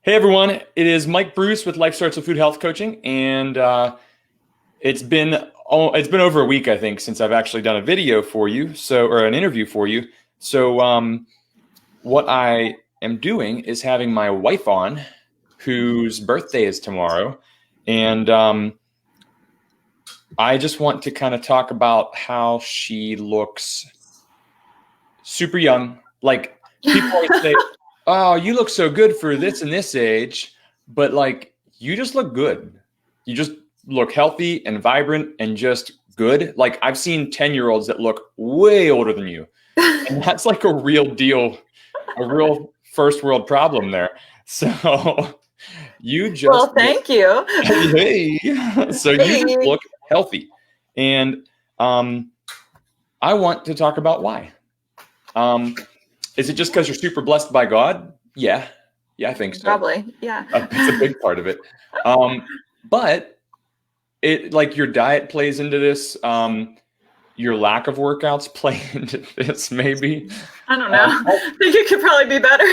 Hey everyone, it is Mike Bruce with Life Starts with Food Health Coaching, and it's been over a week, I think, since I've actually done a video for you, or an interview for you. So what I am doing is having my wife on, whose birthday is tomorrow, and I just want to kind of talk about how she looks super young. Like people always say, "Oh, you look so good for this and this age," but like you just look good. You just look healthy and vibrant and just good. Like I've seen 10-year-olds that look way older than you. And that's like a real deal, a real first world problem there. So you just Well, thank you. hey. So you just look healthy. And I want to talk about why. Is it just because you're super blessed by God? Yeah, I think so. Probably, yeah. That's a big part of it. But it like your diet plays into this. Your lack of workouts play into this, maybe. I don't know. I think it could probably be better.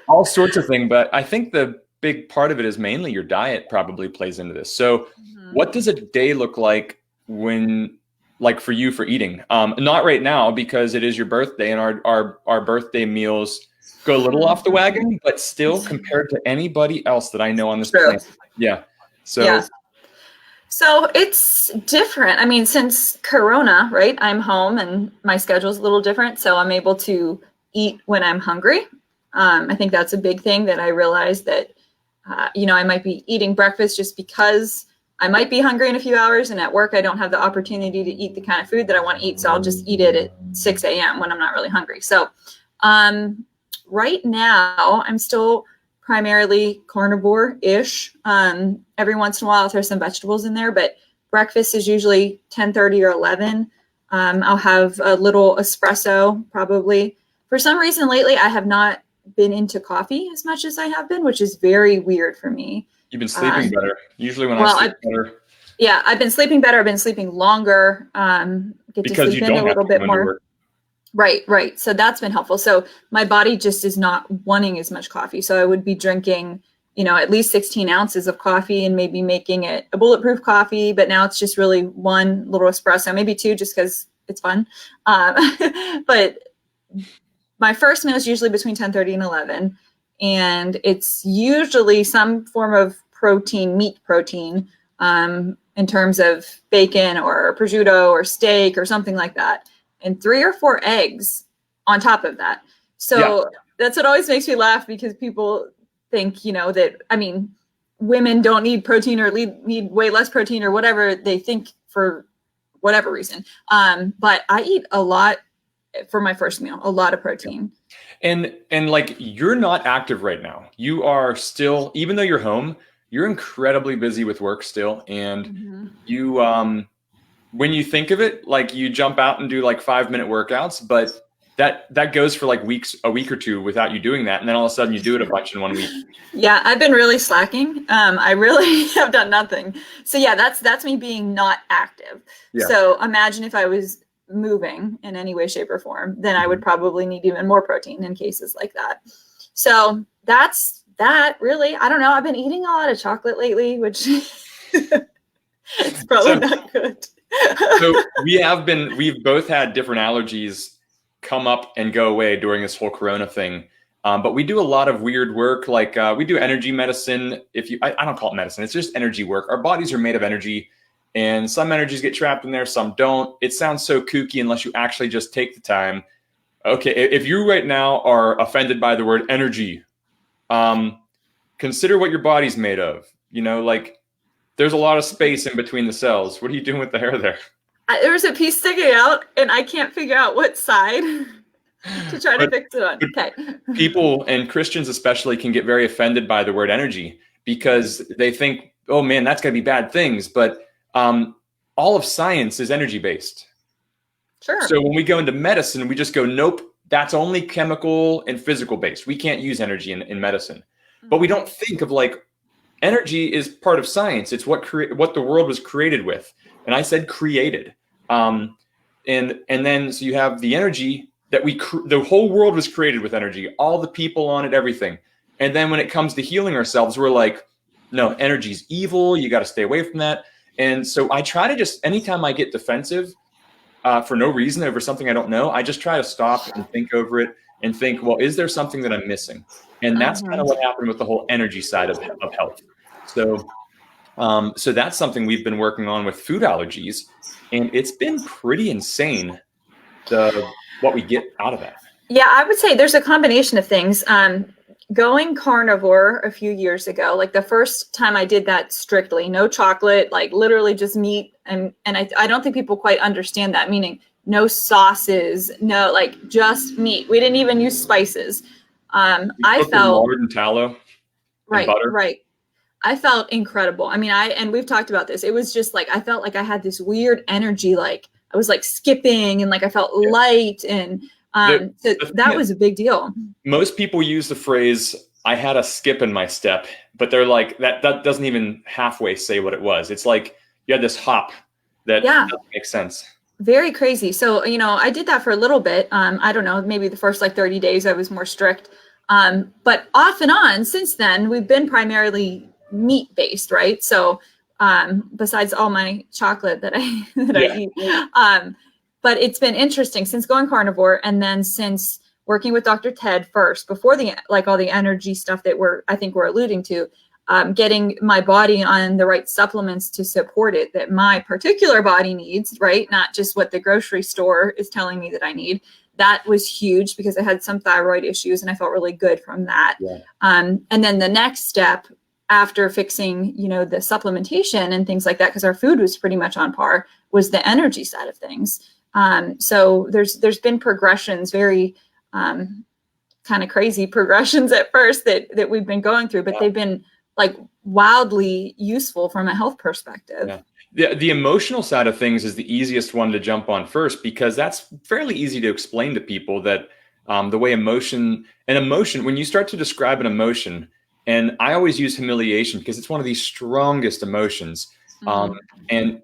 All sorts of things, but I think the big part of it is mainly your diet probably plays into this. So what does a day look like for you for eating? Not right now because it is your birthday and our birthday meals go a little off the wagon, but still compared to anybody else that I know on this planet. Yeah. So it's different. I mean, since Corona, right? I'm home and my schedule's a little different. So I'm able to eat when I'm hungry. I think that's a big thing that I realized that, I might be eating breakfast just because I might be hungry in a few hours, and at work, I don't have the opportunity to eat the kind of food that I want to eat. So I'll just eat it at 6 a.m. when I'm not really hungry. So right now, I'm still primarily carnivore-ish. Every once in a while, I'll throw some vegetables in there, but breakfast is usually 10:30 or 11. I'll have a little espresso, probably. For some reason lately, I have not been into coffee as much as I have been, which is very weird for me. You've been sleeping better. Usually when I sleep better. Yeah, I've been sleeping better. I've been sleeping longer. Get to sleep in a little bit more. Right. So that's been helpful. So my body just is not wanting as much coffee. So I would be drinking, at least 16 ounces of coffee and maybe making it a bulletproof coffee. But now it's just really one little espresso, maybe two, just because it's fun. But my first meal is usually between 10:30 and 11. And it's usually some form of protein, meat protein, in terms of bacon or prosciutto or steak or something like that. And 3 or 4 eggs on top of that. So That's what always makes me laugh, because people think, that, women don't need protein or need way less protein or whatever they think for whatever reason. But I eat a lot for my first meal, a lot of protein. And like, you're not active right now. You are still, even though you're home, you're incredibly busy with work still. And you, when you think of it, like you jump out and do like 5-minute workouts, but that goes for like a week or two without you doing that. And then all of a sudden you do it a bunch in 1 week. Yeah, I've been really slacking. I really have done nothing. So yeah, that's me being not active. Yeah. So imagine if I was moving in any way, shape, or form, then I would probably need even more protein in cases like that. So that's that really. I don't know. I've been eating a lot of chocolate lately, which it's probably not good. So we've both had different allergies come up and go away during this whole Corona thing. But we do a lot of weird work. Like we do energy medicine. I don't call it medicine. It's just energy work. Our bodies are made of energy, and some energies get trapped in there, some don't. It sounds so kooky unless you actually just take the time. Okay, if you right now are offended by the word energy, consider what your body's made of. Like there's a lot of space in between the cells. What are you doing with the hair there? There's a piece sticking out, and I can't figure out what side to try to fix it on. Okay. People, and Christians especially, can get very offended by the word energy because they think, oh man, that's going to be bad things. But all of science is energy based. Sure. So when we go into medicine, we just go, nope, that's only chemical and physical based. We can't use energy in medicine. But we don't think of like, energy is part of science. It's what the world was created with. And I said created. And then so you have the energy that the whole world was created with energy, all the people on it, everything. And then when it comes to healing ourselves, we're like, no, energy's evil. You got to stay away from that. And so I try to just, anytime I get defensive for no reason over something I don't know, I just try to stop and think over it and think, well, is there something that I'm missing? And that's kind of what happened with the whole energy side of health. So, so that's something we've been working on with food allergies, and it's been pretty insane what we get out of that. Yeah, I would say there's a combination of things. Going carnivore a few years ago, like the first time I did that strictly, no chocolate, like literally just meat. And I don't think people quite understand that, meaning no sauces, no, like just meat. We didn't even use spices. I felt lard and tallow. Right, and butter. Right. I felt incredible. I mean, and we've talked about this. It was just like, I felt like I had this weird energy, like I was like skipping and like I felt light, and so that was a big deal. Most people use the phrase, I had a skip in my step, but they're like, that doesn't even halfway say what it was. It's like you had this hop that doesn't make sense. Very crazy. So, I did that for a little bit. I don't know, maybe the first like 30 days I was more strict. But off and on since then, we've been primarily meat based, right? So besides all my chocolate that I eat. But it's been interesting since going carnivore, and then since working with Dr. Ted first, before all the energy stuff that I think we're alluding to, getting my body on the right supplements to support it that my particular body needs, right? Not just what the grocery store is telling me that I need. That was huge because I had some thyroid issues and I felt really good from that. Yeah. And then the next step after fixing, the supplementation and things like that, because our food was pretty much on par, was the energy side of things. So there's been progressions, very kind of crazy progressions at first that we've been going through, but they've been like wildly useful from a health perspective. Yeah. The emotional side of things is the easiest one to jump on first, because that's fairly easy to explain to people that the way emotion, when you start to describe an emotion, and I always use humiliation because it's one of the strongest emotions. And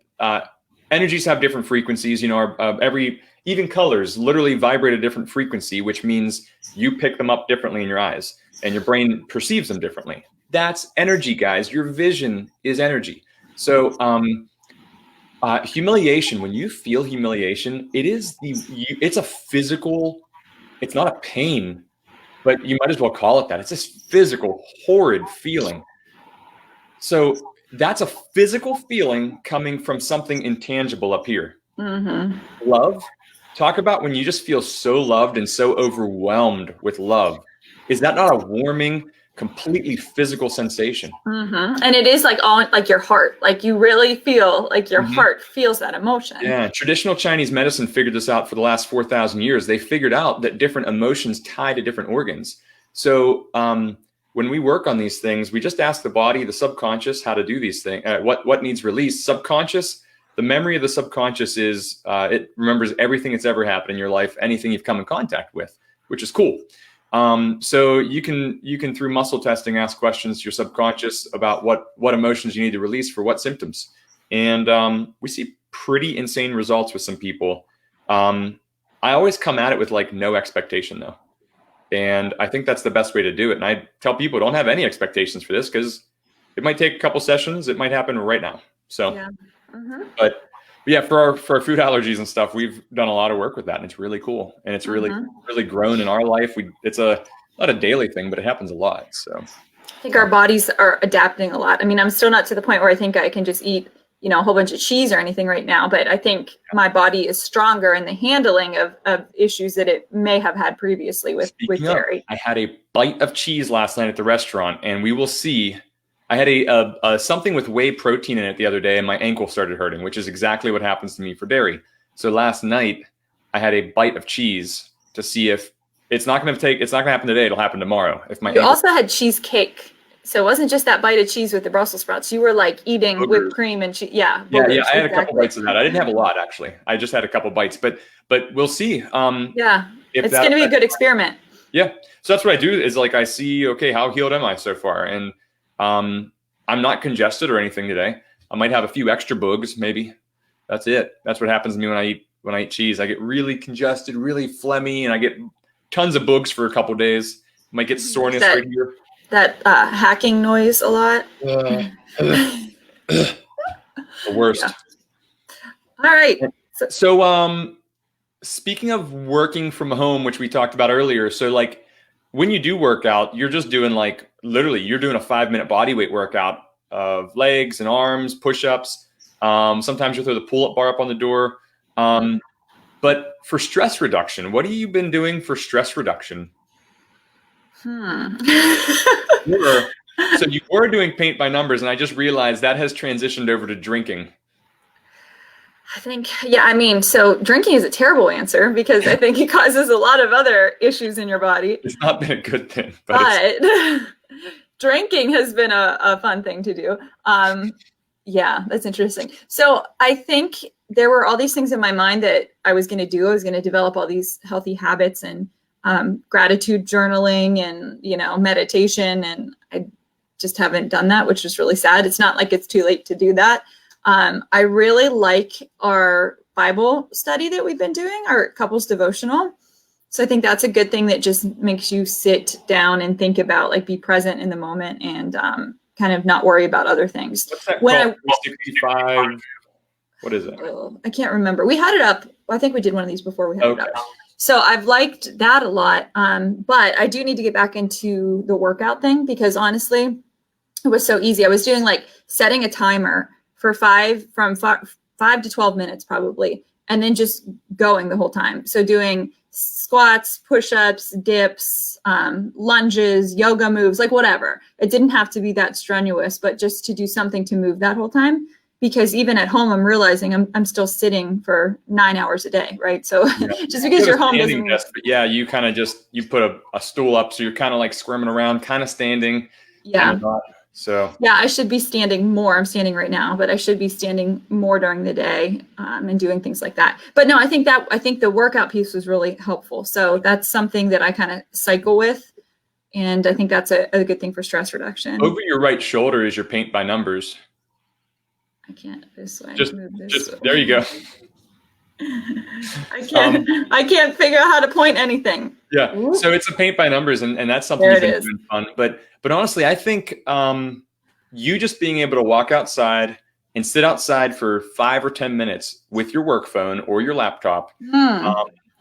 energies have different frequencies, even colors literally vibrate a different frequency, which means you pick them up differently in your eyes and your brain perceives them differently. That's energy, guys. Your vision is energy. So humiliation, when you feel humiliation, it's a physical, it's not a pain, but you might as well call it that. It's this physical, horrid feeling. So that's a physical feeling coming from something intangible up here. Love. Talk about when you just feel so loved and so overwhelmed with love. Is that not a warming, completely physical sensation? And it is like like your heart, like you really feel like your heart feels that emotion. Yeah. Traditional Chinese medicine figured this out for the last 4,000 years. They figured out that different emotions tie to different organs. So when we work on these things, we just ask the body, the subconscious, how to do these things, what needs released. Subconscious, the memory of the subconscious is, it remembers everything that's ever happened in your life, anything you've come in contact with, which is cool. So you can through muscle testing ask questions to your subconscious about what emotions you need to release for what symptoms, and we see pretty insane results with some people. I always come at it with like no expectation though, and I think that's the best way to do it. And I tell people, don't have any expectations for this because it might take a couple sessions. It might happen right now. So, but yeah, for our food allergies and stuff, we've done a lot of work with that, and it's really cool, and it's really grown in our life. It's not a daily thing, but it happens a lot. So I think our bodies are adapting a lot. I mean, I'm still not to the point where I think I can just eat, a whole bunch of cheese or anything right now, but I think my body is stronger in the handling of issues that it may have had previously with dairy. I had a bite of cheese last night at the restaurant, and we will see. I had a something with whey protein in it the other day, and my ankle started hurting, which is exactly what happens to me for dairy. So last night I had a bite of cheese to see if it's not going to happen today. It'll happen tomorrow. You also had cheesecake. So it wasn't just that bite of cheese with the Brussels sprouts. You were like eating whipped cream and cheese. Yeah. Yeah. I had a couple bites of that. I didn't have a lot actually. I just had a couple bites, but we'll see. It's going to be a good experiment. Yeah. So that's what I do is like, I see, okay, how healed am I so far? And I'm not congested or anything today. I might have a few extra bugs, maybe. That's it. That's what happens to me when I eat cheese. I get really congested, really phlegmy, and I get tons of bugs for a couple of days. Might get soreness right here. that hacking noise a lot. The worst. Yeah. All right. So speaking of working from home, which we talked about earlier, so like when you do work out, you're just doing like literally you're doing a 5-minute body weight workout of legs and arms, push-ups. Sometimes you throw the pull-up bar up on the door. But for stress reduction, what have you been doing for stress reduction? So you were doing paint by numbers, and I just realized that has transitioned over to drinking. I think, yeah, I mean, so drinking is a terrible answer because I think it causes a lot of other issues in your body. It's not been a good thing, but drinking has been a fun thing to do. Yeah, that's interesting. So I think there were all these things in my mind that I was going to do. I was going to develop all these healthy habits and gratitude journaling and, you know, meditation. And I just haven't done that, which is really sad. It's not like it's too late to do that. I really like our Bible study that we've been doing, our couples devotional. So I think that's a good thing that just makes you sit down and think about, like, be present in the moment and kind of not worry about other things. What's that called? 365. What is it? I can't remember. We had it up. I think we did one of these before we had it up. So I've liked that a lot. But I do need to get back into the workout thing because honestly, it was so easy. I was doing like setting a timer for from 5 to 12 minutes probably, and then just going the whole time. So doing squats, push-ups, dips, lunges, yoga moves, like whatever. It didn't have to be that strenuous, but just to do something to move that whole time. Because even at home, I'm realizing I'm still sitting for 9 hours a day, right? So just because you're home doesn't mean... But yeah, you kind of you put a stool up, so you're kind of like squirming around, kind of standing. Yeah. So yeah, I should be standing more. I'm standing right now, but I should be standing more during the day and doing things like that. But no, I think the workout piece was really helpful. So that's something that I kind of cycle with, and I think that's a good thing for stress reduction. Over your right shoulder is your paint by numbers. I can't this way. Just way. There you go. I can't figure out how to point anything. Yeah. Ooh. So it's a paint by numbers, and that's something you've been doing fun. But honestly, I think you just being able to walk outside and sit outside for 5 or 10 minutes with your work phone or your laptop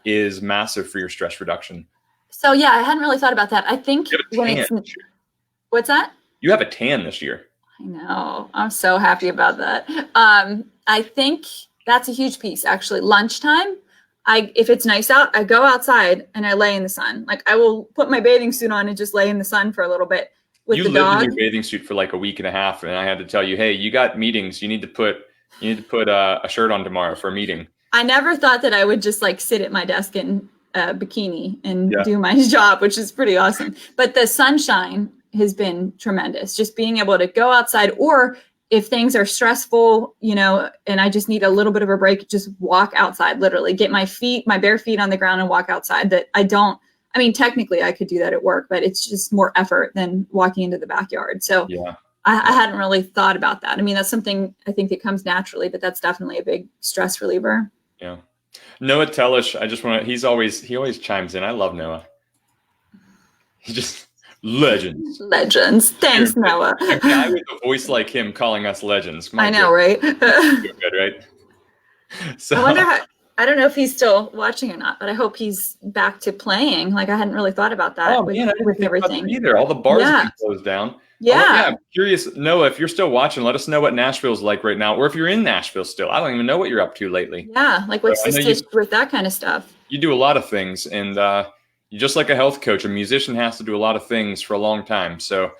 is massive for your stress reduction. So yeah, I hadn't really thought about that. I think what's that? You have a tan this year. I know. I'm so happy about that. I think that's a huge piece, actually. Lunchtime, if it's nice out, I go outside and I lay in the sun. Like I will put my bathing suit on and just lay in the sun for a little bit with the dog. You lived in your bathing suit for like a week and a half, and I had to tell you, hey, you got meetings. You need to put a shirt on tomorrow for a meeting. I never thought that I would just like sit at my desk in a bikini and do my job, which is pretty awesome. But the sunshine has been tremendous. Just being able to go outside, or if things are stressful, you know, and I just need a little bit of a break, just walk outside, literally get my bare feet on the ground and walk outside. Technically I could do that at work, but it's just more effort than walking into the backyard. So I hadn't really thought about that. I mean, that's something I think that comes naturally, but that's definitely a big stress reliever. Yeah. Noah Tellish, he always chimes in. I love Noah. He just... Legends. Thanks, Noah. A guy with a voice like him calling us legends. I know, right? Good, right? So I wonder I don't know if he's still watching or not, but I hope he's back to playing. Like I hadn't really thought about that. Oh man, I didn't think everything about that either. All the bars have been closed down. Yeah. I'm curious, Noah, if you're still watching, let us know what Nashville's like right now, or if you're in Nashville still. I don't even know what you're up to lately. Yeah, like what's the stitch with that kind of stuff? You do a lot of things, and you're just like a health coach. A musician has to do a lot of things for a long time. So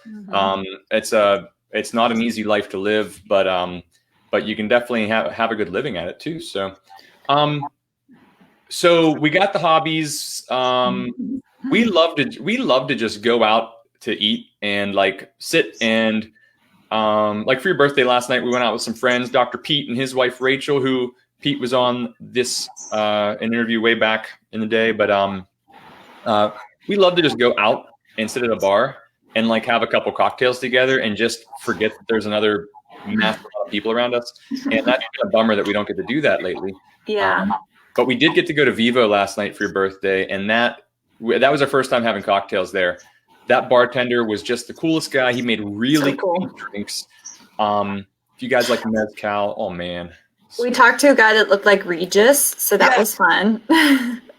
it's not an easy life to live, but you can definitely have a good living at it too. So so we got the hobbies. We love to just go out to eat and like sit and like for your birthday last night, we went out with some friends, Dr. Pete and his wife Rachel, who Pete was on this an interview way back in the day, but we love to just go out and sit at a bar and like have a couple cocktails together and just forget that there's another massive amount of people around us. And that's a bummer that we don't get to do that lately. Yeah. But we did get to go to Vivo last night for your birthday, and that was our first time having cocktails there. That bartender was just the coolest guy. He made really cool drinks. If you guys like mezcal, oh man. We talked to a guy that looked like Regis, so that was fun.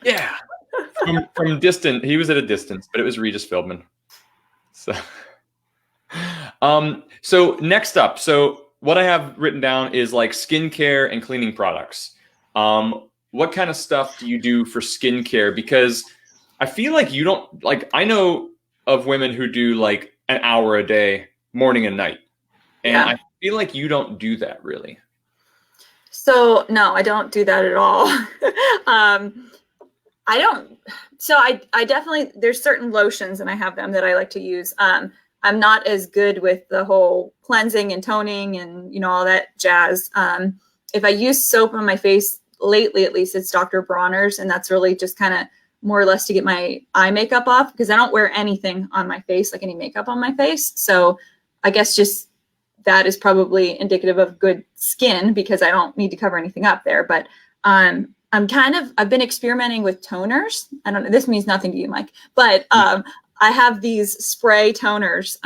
Yeah. From distant, he was at a distance, but it was Regis Philbin. So next up, so what I have written down is like skincare and cleaning products. What kind of stuff do you do for skincare? Because I feel like you don't, like, I know of women who do like an hour a day, morning and night. And I feel like you don't do that really. So no, I don't do that at all. I don't. So I definitely, there's certain lotions, and I have them that I like to use. I'm not as good with the whole cleansing and toning and, you know, all that jazz. If I use soap on my face lately, at least it's Dr. Bronner's, and that's really just kind of more or less to get my eye makeup off, because I don't wear anything on my face, like any makeup on my face. So I guess just that is probably indicative of good skin, because I don't need to cover anything up there. But I've been experimenting with toners. I don't know, this means nothing to you, Mike, but I have these spray toners.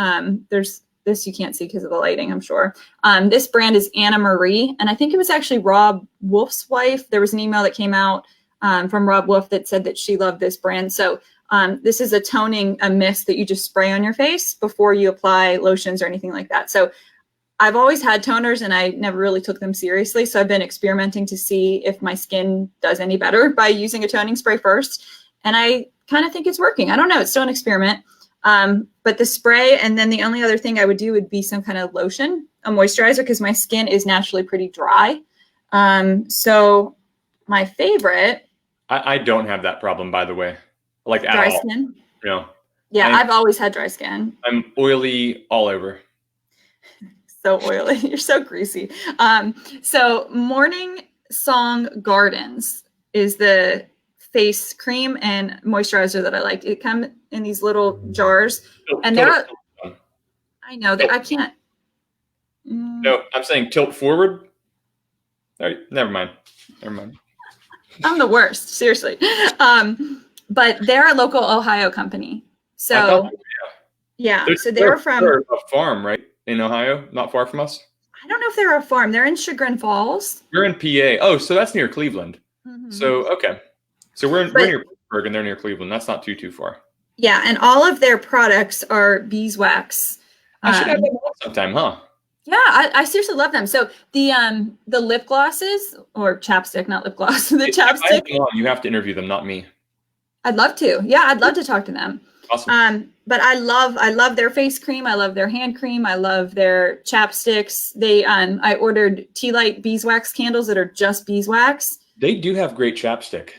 There's this you can't see because of the lighting, I'm sure. This brand is Annmarie, and I think it was actually Rob Wolf's wife. There was an email that came out from Rob Wolf that said that she loved this brand. So this is a mist that you just spray on your face before you apply lotions or anything like that. So I've always had toners, and I never really took them seriously. So I've been experimenting to see if my skin does any better by using a toning spray first. And I kind of think it's working. I don't know. It's still an experiment. But the spray, and then the only other thing I would do would be some kind of lotion, a moisturizer, because my skin is naturally pretty dry. So my favorite. I don't have that problem, by the way. Like dry skin? No. Yeah, I've always had dry skin. I'm oily all over. So oily. You're so greasy. So Morning Song Gardens is the face cream and moisturizer that I like. It comes in these little jars, and I know that I can't. No, I'm saying tilt forward. All right, never mind. I'm the worst, seriously. But they're a local Ohio company. So so they're from a farm, right? In Ohio, not far from us. I don't know if they're a farm. They're in Chagrin Falls. We're in PA. Oh, so that's near Cleveland. Mm-hmm. So okay. So we're near Pittsburgh, and they're near Cleveland. That's not too far. Yeah, and all of their products are beeswax. I should have them on sometime, huh? Yeah, I seriously love them. So the lip glosses, or chapstick, not lip gloss, the chapstick. You have to interview them, not me. I'd love to. Yeah, I'd love to talk to them. Awesome. But I love their face cream. I love their hand cream. I love their chapsticks. I ordered tea light beeswax candles that are just beeswax. They do have great chapstick.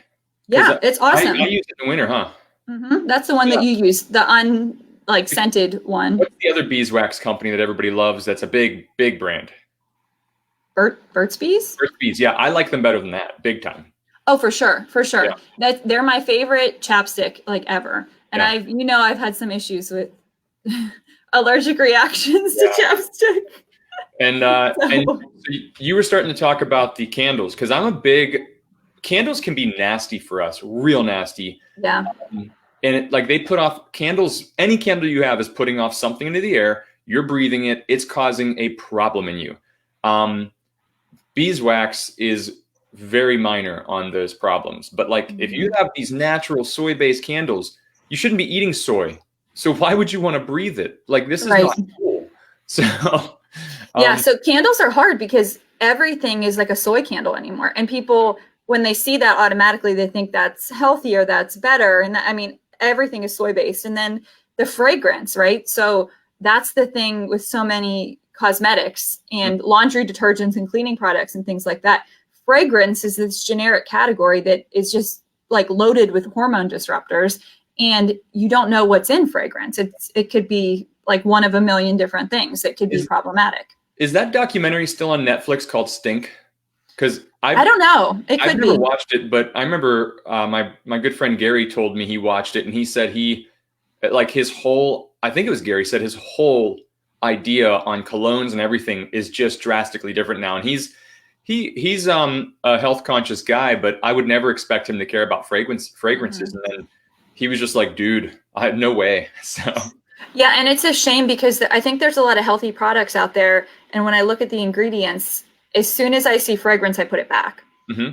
Yeah, it's awesome. I use it in the winter, huh? Mm-hmm. That's the one that you use, the scented one. What's the other beeswax company that everybody loves? That's a big brand. Burt's Bees. Burt's Bees. Yeah, I like them better than that, big time. Oh, for sure. Yeah. They're my favorite chapstick ever. And I've had some issues with allergic reactions to chapstick. And so you were starting to talk about the candles, because candles can be nasty for us, real nasty. Yeah. And they put off candles. Any candle you have is putting off something into the air. You're breathing it. It's causing a problem in you. Beeswax is very minor on those problems. But if you have these natural soy-based candles, you shouldn't be eating soy. So why would you want to breathe it? This is not cool. So so candles are hard, because everything is like a soy candle anymore. And people, when they see that, automatically they think that's healthier, that's better. And everything is soy-based. And then the fragrance, right? So that's the thing with so many cosmetics and laundry detergents and cleaning products and things like that. Fragrance is this generic category that is just loaded with hormone disruptors, and you don't know what's in fragrance. It could be one of a million different things that could be problematic. Is that documentary still on Netflix called Stink? Because I don't know. I've never watched it, but I remember my good friend Gary told me he watched it, and he said his whole, I think it was Gary said, his whole idea on colognes and everything is just drastically different now. And he's a health conscious guy, but I would never expect him to care about fragrances. And then he was just like, dude, I had no way. So Yeah, and it's a shame because I think there's a lot of healthy products out there. And when I look at the ingredients, as soon as I see fragrance, I put it back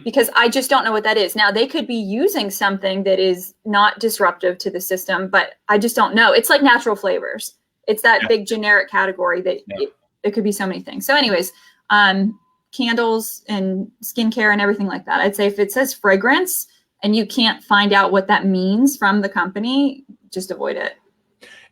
because I just don't know what that is. Now, they could be using something that is not disruptive to the system, but I just don't know. It's like natural flavors. It's that big generic category that it could be so many things. So anyways, candles and skincare and everything like that. I'd say if it says fragrance and you can't find out what that means from the company, just avoid it.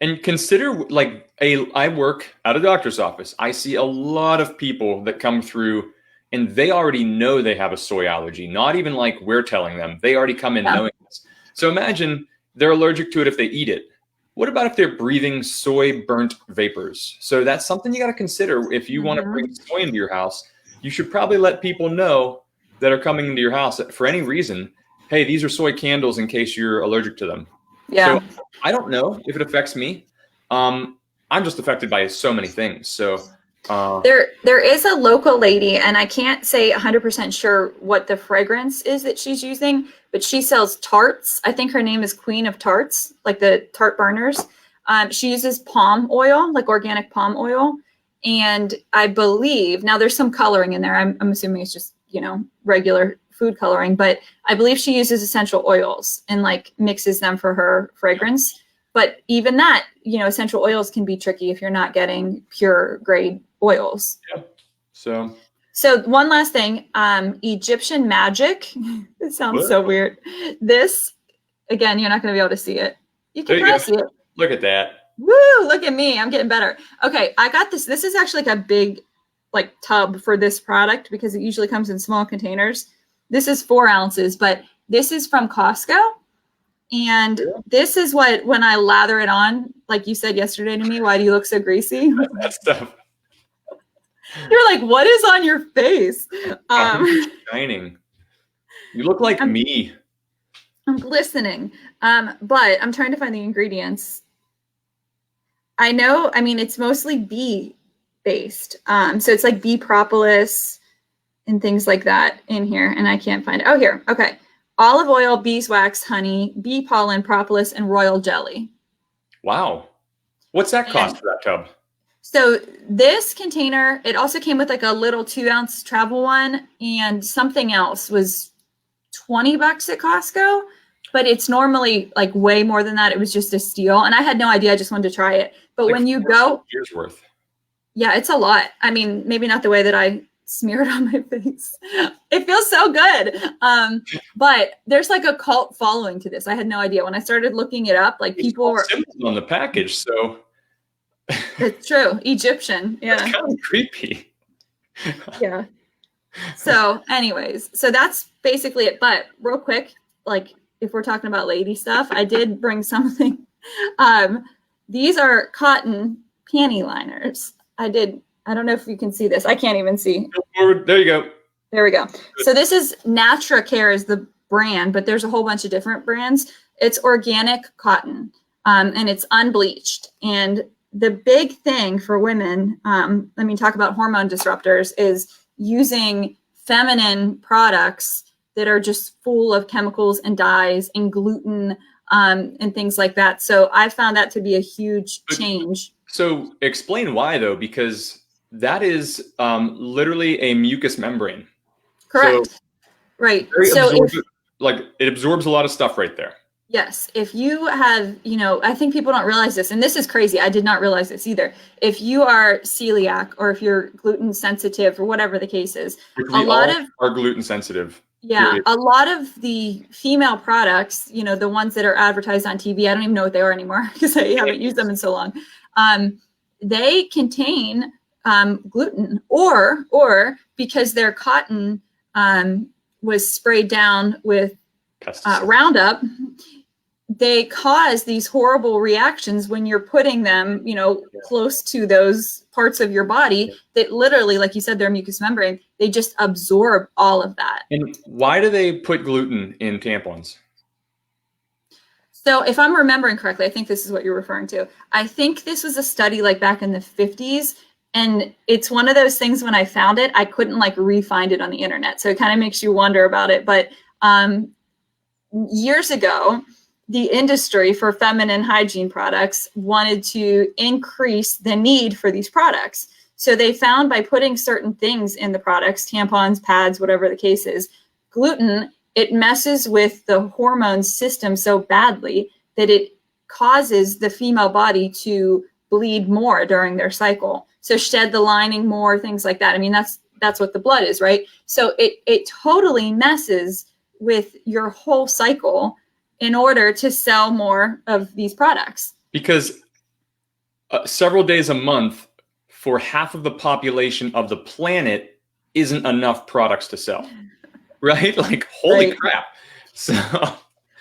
And consider, like, I work at a doctor's office. I see a lot of people that come through and they already know they have a soy allergy. Not even like we're telling them. They already come in knowing this. So imagine they're allergic to it if they eat it. What about if they're breathing soy burnt vapors? So that's something you got to consider. If you want to bring soy into your house, you should probably let people know that are coming into your house for any reason. Hey, these are soy candles in case you're allergic to them. Yeah. So I don't know if it affects me. I'm just affected by so many things. So there is a local lady, and I can't say 100% sure what the fragrance is that she's using, but she sells tarts. I think her name is Queen of Tarts, like the tart burners. She uses palm oil, like organic palm oil. And I believe, now there's some coloring in there. I'm assuming it's just, regular food coloring, but I believe she uses essential oils and like mixes them for her fragrance. But even that, essential oils can be tricky if you're not getting pure grade oils. Yeah. So one last thing, Egyptian magic. It sounds so weird. This, again, you're not going to be able to see it. You can probably see it. Look at that. Woo, look at me. I'm getting better. Okay, I got this. This is actually like a big tub for this product because it usually comes in small containers. This is 4 ounces, but this is from Costco. And this is what, when I lather it on, like you said yesterday to me, why do you look so greasy? That stuff. You're like, what is on your face? Shining. You look like me. I'm glistening. But I'm trying to find the ingredients. It's mostly bee based. So it's like bee propolis and things like that in here. And I can't find it. Oh, here. Okay. Olive oil, beeswax, honey, bee pollen, propolis, and royal jelly. Wow. What's that cost for that tub? So this container, it also came with like a little 2-ounce travel one, and something else was $20 at Costco, but it's normally like way more than that. It was just a steal. And I had no idea. I just wanted to try it. But like when you go, years worth. Yeah, it's a lot. I mean, maybe not the way that I smear it on my face. It feels so good. But there's like a cult following to this. I had no idea. When I started looking it up, like people were on the package. So it's true. Egyptian. Yeah. It's kind of creepy. Yeah. So anyways, so that's basically it. But real quick, like if we're talking about lady stuff, I did bring something. These are cotton panty liners. I don't know if you can see this. I can't even see. There you go. There we go. So this is Natracare is the brand, but there's a whole bunch of different brands. It's organic cotton, and it's unbleached. And the big thing for women, talk about hormone disruptors, is using feminine products that are just full of chemicals and dyes and gluten and things like that. So I found that to be a huge change. So explain why, though, because that is literally a mucous membrane. Correct. So, right. So it absorbs a lot of stuff right there. Yes. If you have, I think people don't realize this, and this is crazy. I did not realize this either. If you are celiac or if you're gluten sensitive or whatever the case is, a lot of are gluten sensitive. Yeah. Period. A lot of the female products, the ones that are advertised on TV, I don't even know what they are anymore because I haven't used them in so long. They contain gluten or because their cotton was sprayed down with Roundup, they cause these horrible reactions when you're putting them, close to those parts of your body that literally, like you said, they're mucous membrane. They just absorb all of that. And why do they put gluten in tampons? So if I'm remembering correctly, I think this is what you're referring to. I think this was a study like back in the 50s. And it's one of those things when I found it, I couldn't re-find it on the internet. So it kind of makes you wonder about it. But years ago, the industry for feminine hygiene products wanted to increase the need for these products. So they found by putting certain things in the products, tampons, pads, whatever the case is, gluten, it messes with the hormone system so badly that it causes the female body to bleed more during their cycle. So shed the lining more, things like that. I mean, that's what the blood is, right? So it totally messes with your whole cycle in order to sell more of these products. Because several days a month for half of the population of the planet isn't enough products to sell, right? Like, holy crap. So,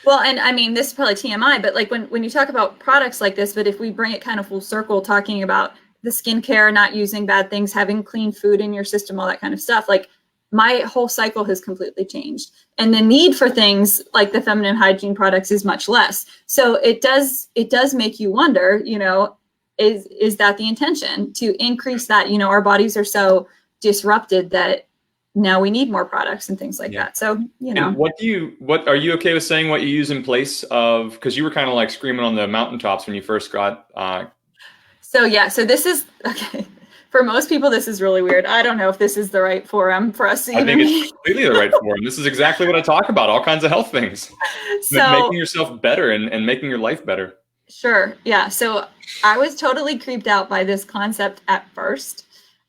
well, and I mean, this is probably TMI, but like when you talk about products like this, but if we bring it kind of full circle, talking about the skincare, not using bad things, having clean food in your system, all that kind of stuff, like my whole cycle has completely changed. And the need for things like the feminine hygiene products is much less. So it does make you wonder, you know, is that the intention, to increase that? You know, our bodies are so disrupted that now we need more products and things like that. So, you know. And what are you okay with saying what you use in place of, because you were kind of like screaming on the mountaintops when you first got. So this is, okay. For most people, this is really weird. I don't know if this is the right forum for us to even. I think it's completely the right forum. This is exactly what I talk about, all kinds of health things. So, making yourself better and making your life better. Sure. Yeah. So I was totally creeped out by this concept at first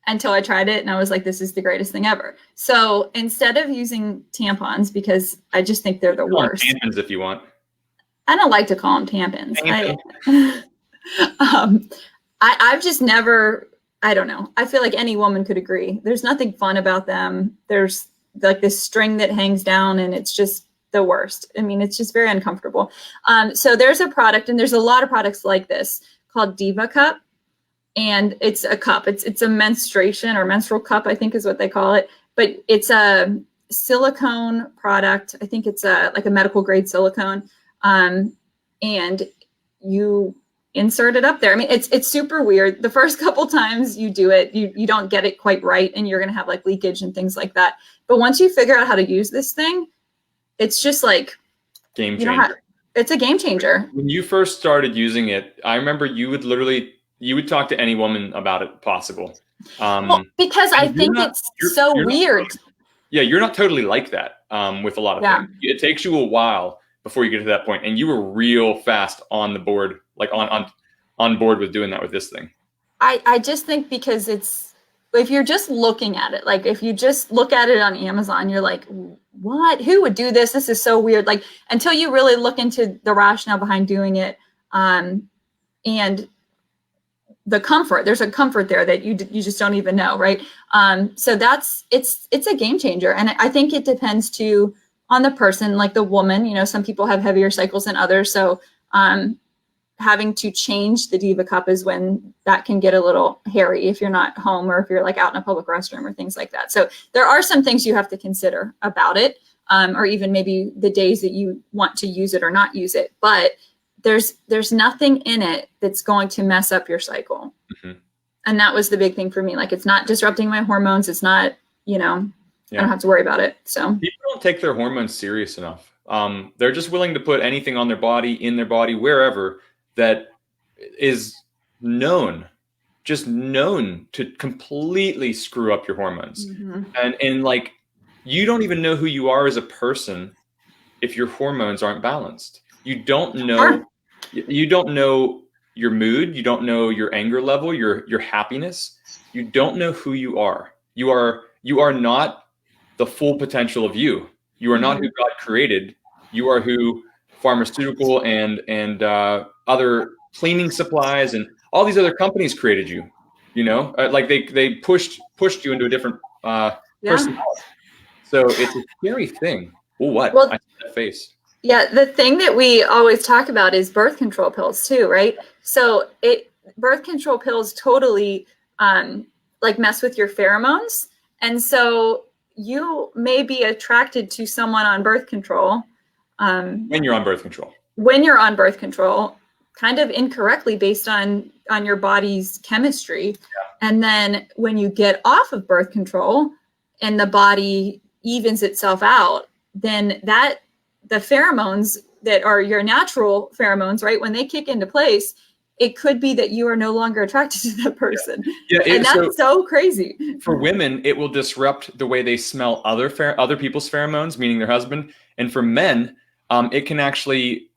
until I tried it. And I was like, this is the greatest thing ever. So instead of using tampons, because I just think they're the worst. Tampons if you want. I don't like to call them tampons. I've just never, I don't know. I feel like any woman could agree. There's nothing fun about them. There's like this string that hangs down and it's just the worst. I mean, it's just very uncomfortable. So there's a product, and there's a lot of products like this, called DivaCup. And it's a cup. It's a menstruation or menstrual cup, I think is what they call it. But it's a silicone product. I think it's like a medical grade silicone. And you insert it up there. I mean, it's super weird. The first couple times you do it, you don't get it quite right, and you're going to have like leakage and things like that. But once you figure out how to use this thing, it's just like game changer. It's a game changer. When you first started using it, I remember you would talk to any woman about it possible. Well, because I think it's so weird. You're not totally like that with a lot of things. It takes you a while before you get to that point, and you were real fast on the board, like on board with doing that with this thing. I just think because if you're just looking at it, like if you just look at it on Amazon, you're like, what? Who would do this? This is so weird. Like, until you really look into the rationale behind doing it, and the comfort, there's a comfort there that you just don't even know, right? So it's a game changer. And I think it depends too on the person, like the woman. You know, some people have heavier cycles than others. So having to change the DivaCup is when that can get a little hairy if you're not home or if you're like out in a public restroom or things like that. So there are some things you have to consider about it, or even maybe the days that you want to use it or not use it. But there's nothing in it that's going to mess up your cycle. Mm-hmm. And that was the big thing for me. Like, it's not disrupting my hormones. It's not, I don't have to worry about it. So people don't take their hormones serious enough. They're just willing to put anything on their body, in their body, wherever, that is known to completely screw up your hormones. Mm-hmm. And like, you don't even know who you are as a person if your hormones aren't balanced. You don't know, you don't know your mood. You don't know your anger level, your happiness. You don't know who you are. You are not the full potential of you. You are not who God created. You are who pharmaceutical and other cleaning supplies and all these other companies created you. Like they pushed you into a different personality. So it's a scary thing. Well, I see that face. Yeah, the thing that we always talk about is birth control pills too, right? So birth control pills totally like mess with your pheromones. And so you may be attracted to someone on birth control. When you're on birth control. When you're on birth control, kind of incorrectly based on your body's chemistry. Yeah. And then when you get off of birth control and the body evens itself out, then the pheromones that are your natural pheromones, right? When they kick into place, it could be that you are no longer attracted to that person. And that's so crazy. For women, it will disrupt the way they smell other people's pheromones, meaning their husband. And for men, it can actually,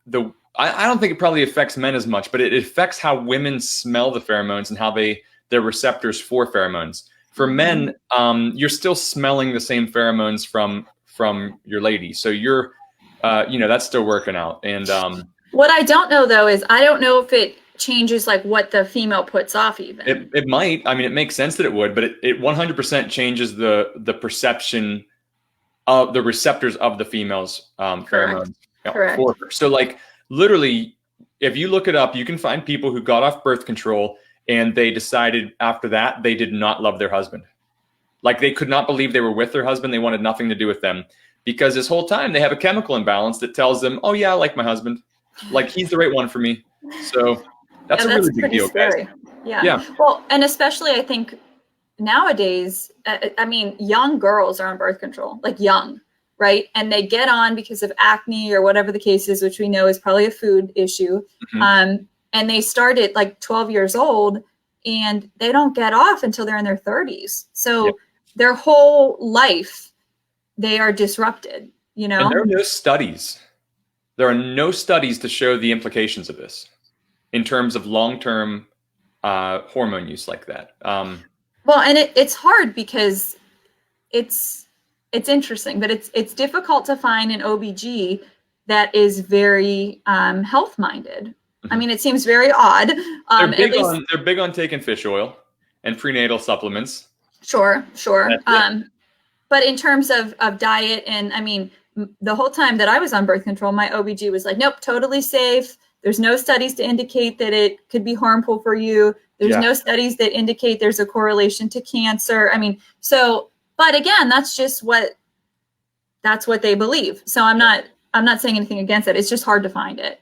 I don't think it probably affects men as much, but it affects how women smell the pheromones and how their receptors for pheromones. For men, you're still smelling the same pheromones from your lady. So you're, that's still working out. And what I don't know though is I don't know if it changes like what the female puts off even. It might. I mean, it makes sense that it would, but it 100% changes the perception of the receptors of the female's pheromones. Correct. For her. So like literally, if you look it up, you can find people who got off birth control and they decided after that they did not love their husband. Like they could not believe they were with their husband. They wanted nothing to do with them because this whole time they have a chemical imbalance that tells them, oh yeah, I like my husband. Like he's the right one for me. So that's a really big deal, guys. Yeah. Well, and especially I think nowadays, I mean, young girls are on birth control, like young, right? And they get on because of acne or whatever the case is, which we know is probably a food issue. And they start at like 12 years old and they don't get off until they're in their 30s. So their whole life, they are disrupted, And there are no studies. There are no studies to show the implications of this in terms of long-term hormone use like that. Well, and it's hard because it's interesting, but it's difficult to find an OBG that is very health-minded. I mean, it seems very odd. They're big on taking fish oil and prenatal supplements. Sure. But in terms of diet, and I mean, the whole time that I was on birth control, my OBG was like, nope, totally safe. There's no studies to indicate that it could be harmful for you. There's no studies that indicate there's a correlation to cancer. I mean, but again, that's what they believe. So I'm not saying anything against it. It's just hard to find it.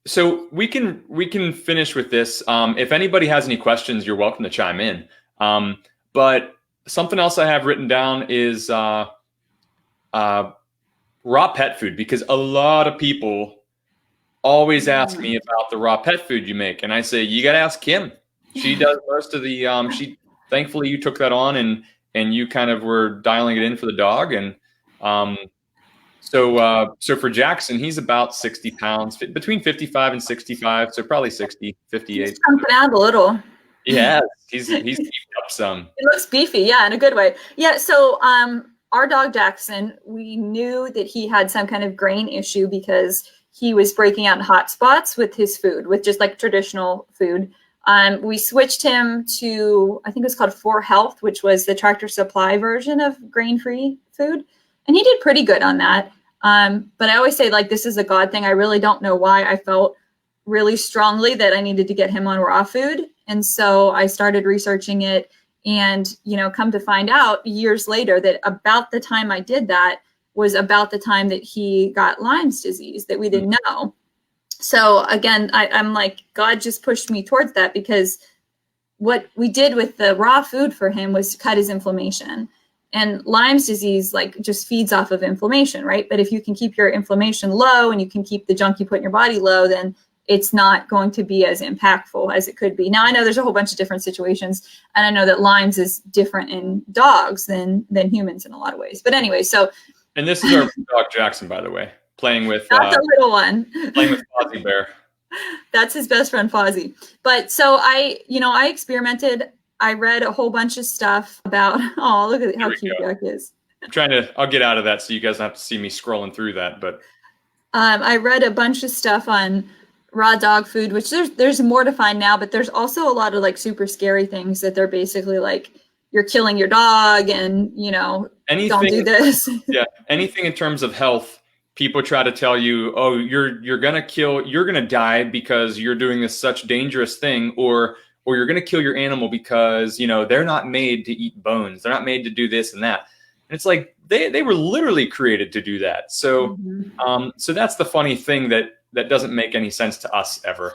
So we can finish with this. If anybody has any questions, you're welcome to chime in. But something else I have written down is raw pet food, because a lot of people always ask me about the raw pet food you make. And I say, you got to ask Kim. She does most of the, thankfully you took that on and you kind of were dialing it in for the dog. And so for Jackson, he's about 60 pounds, between 55 and 65. So probably 60, 58. He's pumping out a little. Yeah, he's beefed up some. He looks beefy, yeah, in a good way. Yeah, so our dog Jackson, we knew that he had some kind of grain issue because he was breaking out in hot spots with his food, with just like traditional food. We switched him to, I think it was called 4Health, which was the Tractor Supply version of grain-free food. And he did pretty good on that. But I always say, like, this is a God thing. I really don't know why I felt really strongly that I needed to get him on raw food. And so I started researching it and, come to find out years later that about the time I did that was about the time that he got Lyme's disease that we didn't know. So again, I'm like, God just pushed me towards that, because what we did with the raw food for him was cut his inflammation. And Lyme's disease just feeds off of inflammation, right? But if you can keep your inflammation low and you can keep the junk you put in your body low, then it's not going to be as impactful as it could be. Now, I know there's a whole bunch of different situations, and I know that Lyme's is different in dogs than humans in a lot of ways. But anyway, so. And this is our dog Jackson, by the way, playing with. That's a little one. Playing with Fozzie Bear. That's his best friend, Fozzie. But so I experimented. I read a whole bunch of stuff about, oh, look at how cute Jack is. I'll get out of that so you guys don't have to see me scrolling through that. But I read a bunch of stuff on raw dog food, which there's more to find now, but there's also a lot of super scary things that they're basically you're killing your dog and, anything, don't do this. Yeah. Anything in terms of health, people try to tell you, oh, you're going to die because you're doing this such dangerous thing, or you're going to kill your animal because, they're not made to eat bones. They're not made to do this and that. And it's like, they were literally created to do that. So, so that's the funny thing that doesn't make any sense to us ever.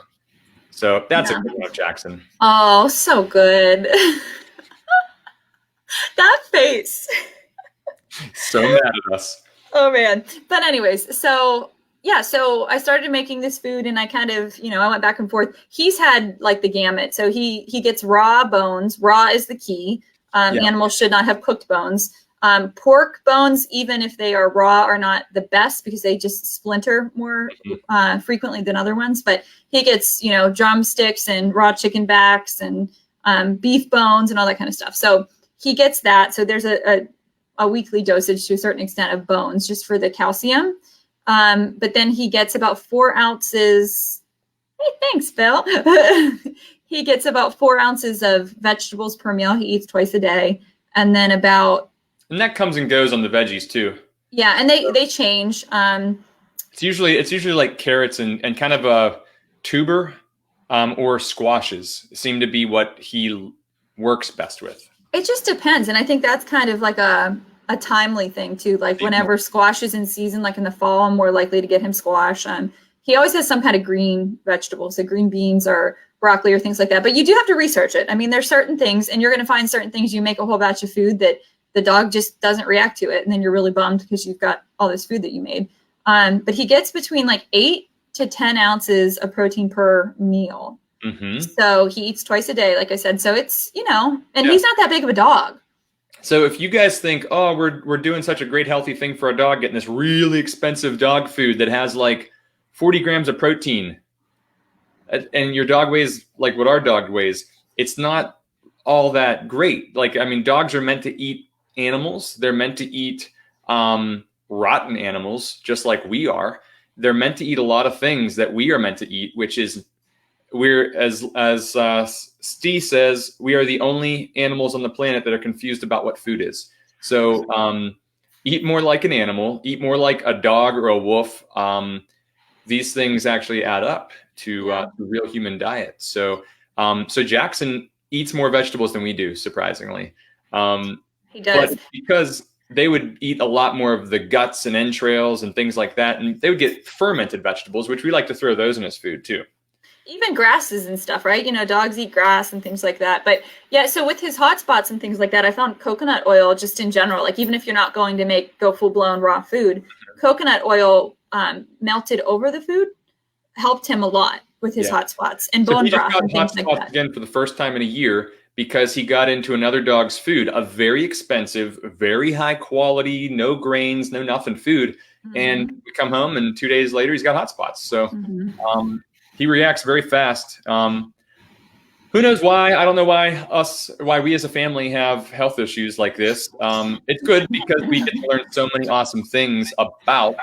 So that's a good one, Jackson. Oh, so good. That face. So mad at us. Oh man. But anyways, so yeah, so I started making this food and I kind of, I went back and forth. He's had like the gamut. So he gets raw bones. Raw is the key. Animals should not have cooked bones. Pork bones, even if they are raw, are not the best because they just splinter more frequently than other ones. But he gets, drumsticks and raw chicken backs and beef bones and all that kind of stuff. So he gets that. So there's a weekly dosage to a certain extent of bones just for the calcium. But then he gets about 4 ounces. Hey, thanks, Phil. He gets about 4 ounces of vegetables per meal. He eats twice a day. And then and that comes and goes on the veggies too. Yeah, and they change. It's usually like carrots and kind of a tuber or squashes seem to be what he works best with. It just depends. And I think that's kind of like a timely thing too. Like whenever squash is in season, like in the fall, I'm more likely to get him squash. He always has some kind of green vegetables, so green beans or broccoli or things like that. But you do have to research it. I mean, there's certain things, and you're going to find certain things. You make a whole batch of food that the dog just doesn't react to it. And then you're really bummed because you've got all this food that you made. But he gets between like 8 to 10 ounces of protein per meal. Mm-hmm. So he eats twice a day, like I said. So it's, and he's not that big of a dog. So if you guys think, oh, we're doing such a great healthy thing for a dog, getting this really expensive dog food that has like 40 grams of protein, and your dog weighs like what our dog weighs, it's not all that great. Like, I mean, dogs are meant to eat animals. They're meant to eat rotten animals, just like we are. They're meant to eat a lot of things that we are meant to eat, which is we're, as Steve says, we are the only animals on the planet that are confused about what food is. So eat more like an animal, eat more like a dog or a wolf. These things actually add up to real human diet. So so Jackson eats more vegetables than we do, surprisingly. He does. But because they would eat a lot more of the guts and entrails and things like that, and they would get fermented vegetables, which we like to throw those in his food too. Even grasses and stuff, right? Dogs eat grass and things like that. But yeah, so with his hot spots and things like that, I found coconut oil just in general, like even if you're not going to go full blown raw food, coconut oil melted over the food helped him a lot with his hot spots and bone broth and things like that. Again, for the first time in a year, because he got into another dog's food, a very expensive, very high quality, no grains, no nothing food. Mm-hmm. And we come home and 2 days later, he's got hot spots. So he reacts very fast. Who knows why? I don't know why we as a family have health issues like this. It's good because we get to learn so many awesome things about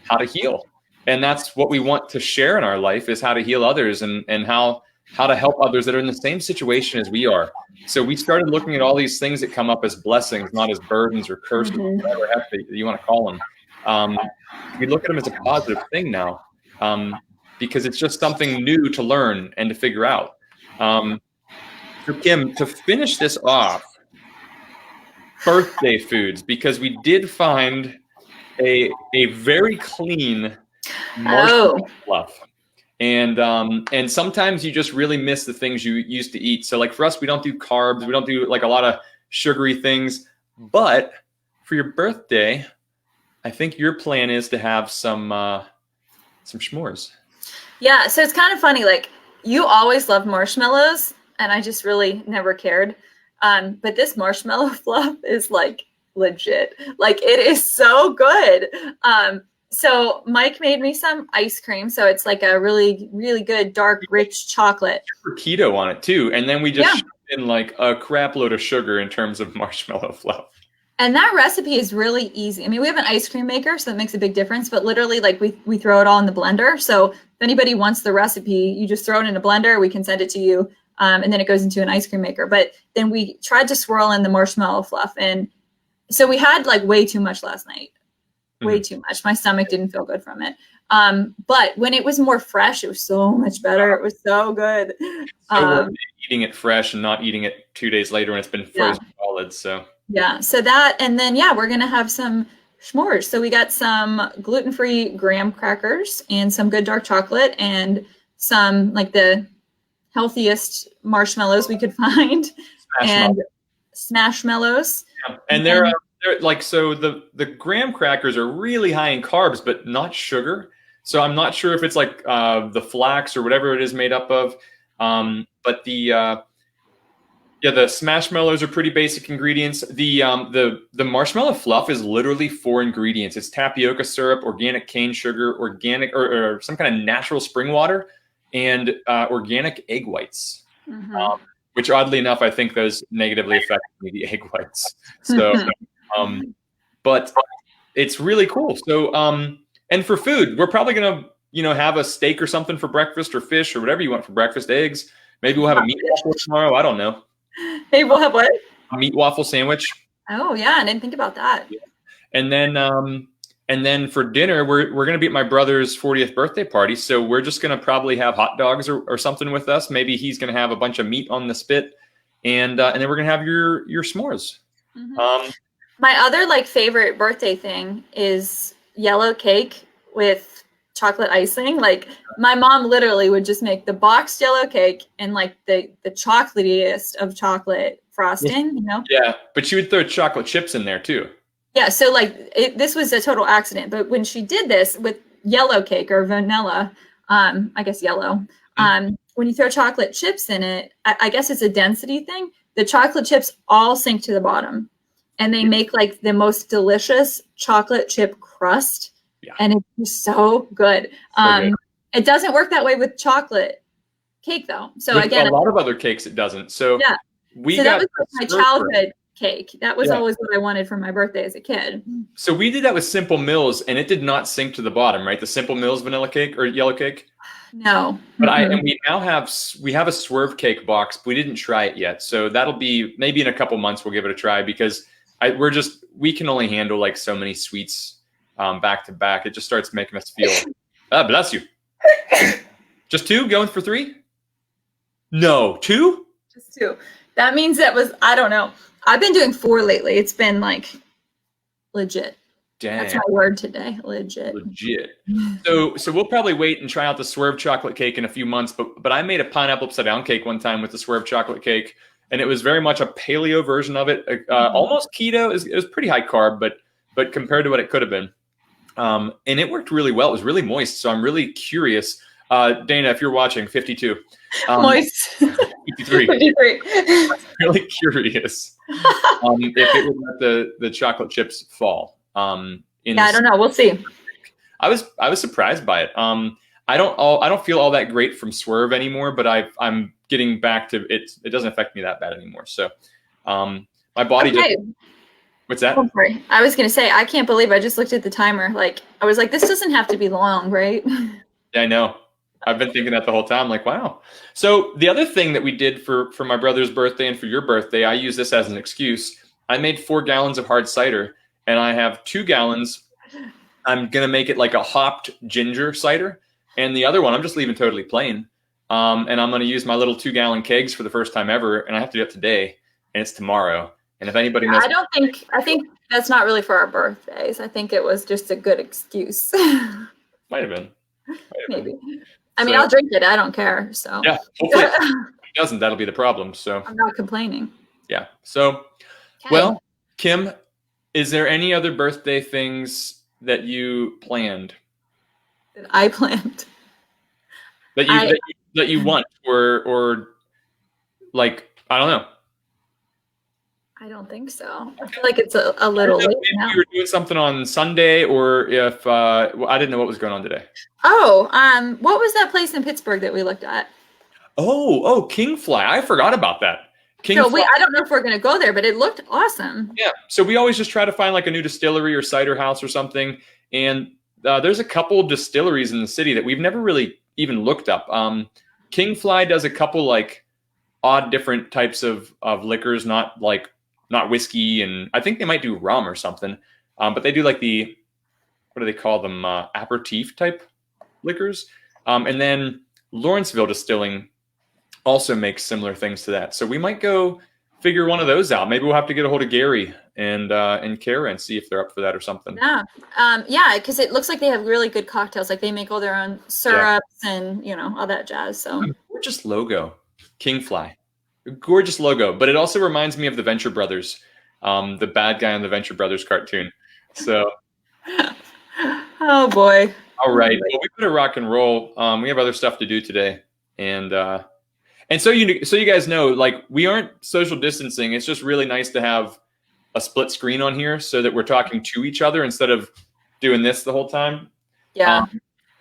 how to heal. And that's what we want to share in our life, is how to heal others and how to help others that are in the same situation as we are. So we started looking at all these things that come up as blessings, not as burdens or curses, or whatever you want to call them. We look at them as a positive thing now, because it's just something new to learn and to figure out. So Kim, to finish this off, birthday foods, because we did find a very clean marshmallow fluff. And sometimes you just really miss the things you used to eat. So like for us, we don't do carbs. We don't do like a lot of sugary things. But for your birthday, I think your plan is to have some s'mores. Yeah. So it's kind of funny. Like you always loved marshmallows and I just really never cared. But this marshmallow fluff is like legit. Like it is so good. So Mike made me some ice cream. So it's like a really, really good, dark, rich chocolate. For keto on it too. And then we just shoved in like a crap load of sugar in terms of marshmallow fluff. And that recipe is really easy. I mean, we have an ice cream maker, so that makes a big difference. But literally, like we throw it all in the blender. So if anybody wants the recipe, you just throw it in a blender. We can send it to you. And then it goes into an ice cream maker. But then we tried to swirl in the marshmallow fluff. And so we had like way too much last night. Way too much. My stomach didn't feel good from it. But when it was more fresh, it was so much better. It was so good. So eating it fresh and not eating it 2 days later when it's been frozen solid. So yeah. So that, and then we're gonna have some s'mores. So we got some gluten-free graham crackers and some good dark chocolate and some like the healthiest marshmallows we could find. Smashmallows. Yeah. And they're like, so the graham crackers are really high in carbs, but not sugar. So I'm not sure if it's like the flax or whatever it is made up of. But the Smashmallows are pretty basic ingredients. The marshmallow fluff is literally 4 ingredients. It's tapioca syrup, organic cane sugar, organic or some kind of natural spring water, and organic egg whites. Which oddly enough, I think those negatively affect the egg whites. So, but it's really cool. So, and for food, we're probably gonna, have a steak or something for breakfast, or fish, or whatever you want for breakfast. Eggs. Maybe we'll have a meat waffle tomorrow. I don't know. Hey, we'll have what? A meat waffle sandwich. Oh yeah, I didn't think about that. Yeah. And then for dinner, we're gonna be at my brother's 40th birthday party. So we're just gonna probably have hot dogs or something with us. Maybe he's gonna have a bunch of meat on the spit, and then we're gonna have your s'mores. My other favorite birthday thing is yellow cake with chocolate icing. Like my mom literally would just make the boxed yellow cake and the chocolatiest of chocolate frosting. Yeah, but she would throw chocolate chips in there too. Yeah, so this was a total accident, but when she did this with yellow cake or vanilla, I guess yellow, when you throw chocolate chips in it, I guess it's a density thing. The chocolate chips all sink to the bottom, and they make the most delicious chocolate chip crust, and it's just so good. It doesn't work that way with chocolate cake though. So with again, a lot of other cakes it doesn't. So yeah, that was my childhood cake. That was always what I wanted for my birthday as a kid. So we did that with Simple Mills, and it did not sink to the bottom, right? The Simple Mills vanilla cake or yellow cake. No. But and we now have a Swerve cake box, but we didn't try it yet. So that'll be maybe in a couple months we'll give it a try, because we can only handle so many sweets back to back. It just starts making us feel. Bless you. Just 2 going for 3? No, 2? Just 2. That means I don't know. I've been doing 4 lately. It's been legit. Dang. That's my word today. Legit. So we'll probably wait and try out the Swerve chocolate cake in a few months. But I made a pineapple upside down cake one time with the Swerve chocolate cake, and it was very much a paleo version of it. Almost keto. It was pretty high carb, but compared to what it could have been, and it worked really well. It was really moist. So I'm really curious. Dana, if you're watching, 52. Moist. 53. 53. I'm really curious if it would let the chocolate chips fall. I don't know. We'll see. I was surprised by it. I don't feel all that great from Swerve anymore, but I'm getting back to it. It doesn't affect me that bad anymore. So my body just. What's that? Oh, sorry. I was gonna say, I can't believe I just looked at the timer. I was like, this doesn't have to be long, right? Yeah, I know. I've been thinking that the whole time, wow. So the other thing that we did for my brother's birthday and for your birthday, I use this as an excuse. I made 4 gallons of hard cider, and I have 2 gallons. I'm going to make it like a hopped ginger cider. And the other one, I'm just leaving totally plain. And I'm going to use my little 2-gallon kegs for the first time ever. And I have to do it today, and it's tomorrow. And if anybody knows. I think that's not really for our birthdays. I think it was just a good excuse. Might have been. Maybe. I mean, I'll drink it. I don't care. So yeah, hopefully if it doesn't, that'll be the problem. So I'm not complaining. Yeah. So, well, Kim, is there any other birthday things that you planned? That I planned. That you want, or I don't know. I don't think so. I feel like it's a little late now. You were doing something on Sunday, or if I didn't know what was going on today. Oh, what was that place in Pittsburgh that we looked at? Oh, Kingfly. I forgot about that. So I don't know if we're going to go there, but it looked awesome. Yeah. So we always just try to find a new distillery or cider house or something. And there's a couple of distilleries in the city that we've never really even looked up. Kingfly does a couple odd different types of liquors, not whiskey, and I think they might do rum or something. But they do what do they call them? Aperitif type liquors. And then Lawrenceville Distilling also makes similar things to that. So we might go figure one of those out. Maybe we'll have to get a hold of Gary and Kara and see if they're up for that or something. Yeah. Because it looks like they have really good cocktails. They make all their own syrups and, all that jazz. So gorgeous logo, Kingfly. Gorgeous logo. But it also reminds me of the Venture Brothers. the bad guy on the Venture Brothers cartoon. So. Oh boy. All right. Well, we better rock and roll. We have other stuff to do today, and so you guys know, like, we aren't social distancing. It's just really nice to have a split screen on here so that we're talking to each other instead of doing this the whole time. Yeah.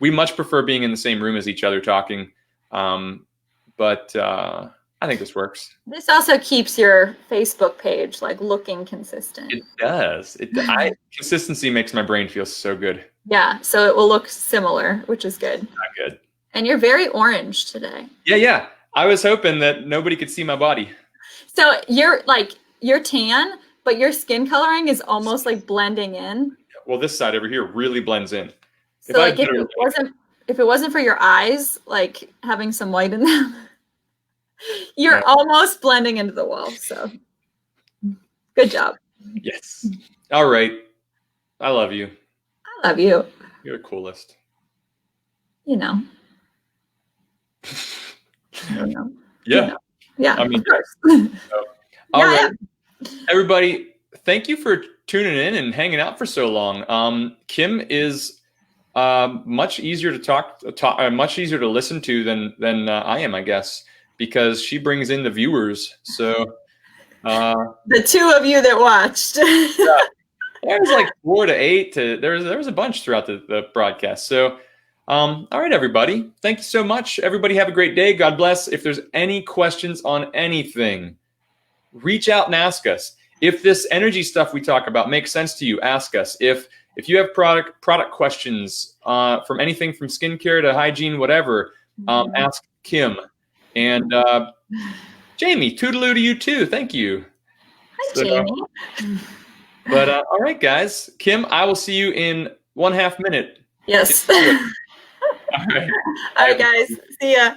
We much prefer being in the same room as each other talking, but I think this works. This also keeps your Facebook page like looking consistent. It does. Consistency makes my brain feel so good. Yeah, so it will look similar, which is good. Not good. And you're very orange today. Yeah. I was hoping that nobody could see my body. So you're tan, but your skin coloring is almost like blending in. Well, this side over here really blends in. So if it wasn't for your eyes, like having some white in them, you're almost blending into the wall. So good job. Yes. All right. I love you. I love you. You're the coolest. You know. Yeah. You know. Yeah. I mean, so, all right. Everybody, thank you for tuning in and hanging out for so long. Kim is much easier to much easier to listen to than I am, I guess, because she brings in the viewers. So the two of you that watched. Yeah. There was like 4 to 8 there was a bunch throughout the broadcast. So all right, everybody. Thank you so much. Everybody have a great day. God bless. If there's any questions on anything, reach out and ask us. If this energy stuff we talk about makes sense to you, ask us. If you have product questions from anything from skincare to hygiene, whatever, ask Kim. And Jamie, toodaloo to you too. Thank you. Hi, Jamie. But all right, guys. Kim, I will see you in 1/2 minute. Yes. All right. All right, guys. See ya.